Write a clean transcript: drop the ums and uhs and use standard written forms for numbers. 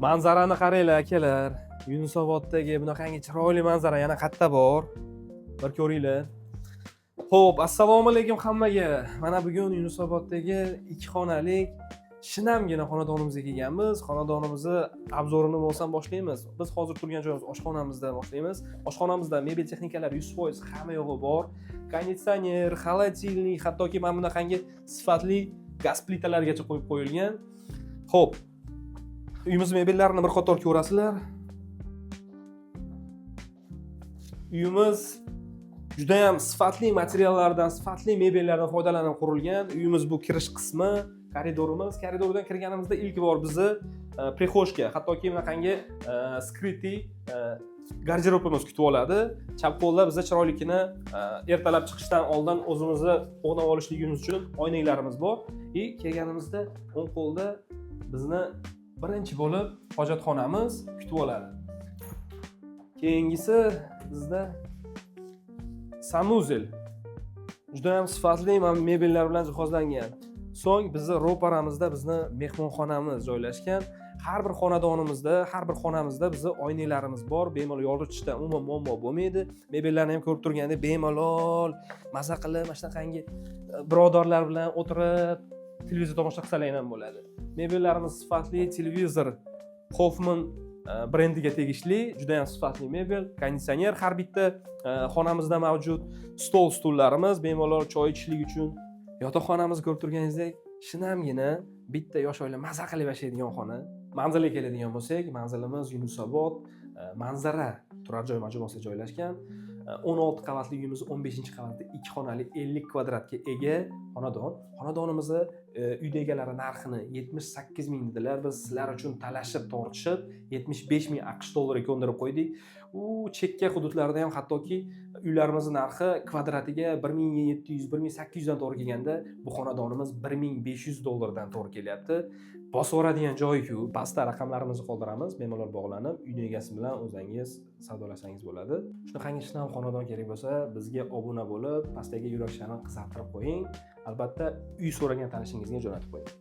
Manzarani qaranglar akalar. Yunusoboddagi bunaqangi chiroyli manzara yana qayerda bor? Bir ko'ringlar. Xo'p, assalomu alaykum hammaga. Mana bugun Yunusoboddagi 2 xonalik shinamgina xonadonimizga kelganmiz. Xonadonimizni obzorini bo'lsam boshlaymiz. Biz hozir turgan joyimiz oshxonamizdan boshlaymiz. Oshxonamizda mebel texnikalari 100% hamma yo'g'i bor. Konditsioner, xolodilnik, hattoki mana bunaqangi sifatli gaz plitalargacha qo'yib qo'yilgan. Xo'p, uyimiz mebellarini bir qator ko'rasizlar. Uyimiz juda ham sifatli materiallardan, sifatli mebellardan foydalanib qurilgan. Uyimiz bu kirish qismi, koridorimiz. Koridordan kirganimizda ilk bor bizni prixoshka, hattoki bunaqangi skrytli garderobimiz kutib oladi. Chap qo'lda bizda chiroylikini ertalab chiqishdan oldin o'zimizni o'rnab olishligimiz uchun oynaklarimiz bor. Kelganimizda o'ng qo'lda bizni birinchi bo'lib hojatxonamiz kutib oladi. Keyingisi bizda sanuzel. Juda ham sifatli mebellar bilan jihozlangan. So'ng bizni ro'paramizda bizni mehmonxonamiz joylashgan. Har bir xonadonimizda, har bir xonamizda bizni oynalarimiz bor. Bemalol yoritishda umuman muammo bo'lmaydi. Mebellarni ham ko'rib turgandek bemalol maza qilib, mana shunaqangi birodarlar bilan o'tirib televizor tomosha qilsalar ham bo'ladi. Mebellarimiz sifatli, televizor Hoffman brendiga tegishli, juda ham sifatli mebel, konditsioner har bitta xonamizda mavjud, stullarimiz bemalol choy ichishlik uchun. Yotoqxonamizni ko'rib turganingizdek, shinamgina bitta yosh oila maza qilib yashaydigan xona. Manzilga keladigan bo'lsak, manzilimiz Yunusobod Manzara turar joy majmuasida joylashgan. 16 qavatli uyimiz 15-qavatda 2 xonali 50 kvadratga ega xonadon. Xonadonimizni uyda egalari narxini 78 ming dedilar. Biz sizlar uchun talashib, tortishib 75 ming AQSh dollariga ko'ndirib qo'ydik. U chekka hududlarda ham hattoki uylarimizning narxi kvadratiga 1700, 1800 dan to'g'ri kelganda, bu xonadonimiz 1500 dollardan to'g'ri kelyapti. Bosib oladigan joy-ku, pastda raqamlarimizni qoldiramiz, bemalol bog'lanib, uyning egasi bilan o'zingiz savdolashsangiz bo'ladi. Shunaqangi shinam xonadon kerak bo'lsa, bizga obuna bo'lib, pastdagi yo'lakchani qisartirib qo'ying. Albatta, uy so'ragan tanishingizga jo'natib qo'ying.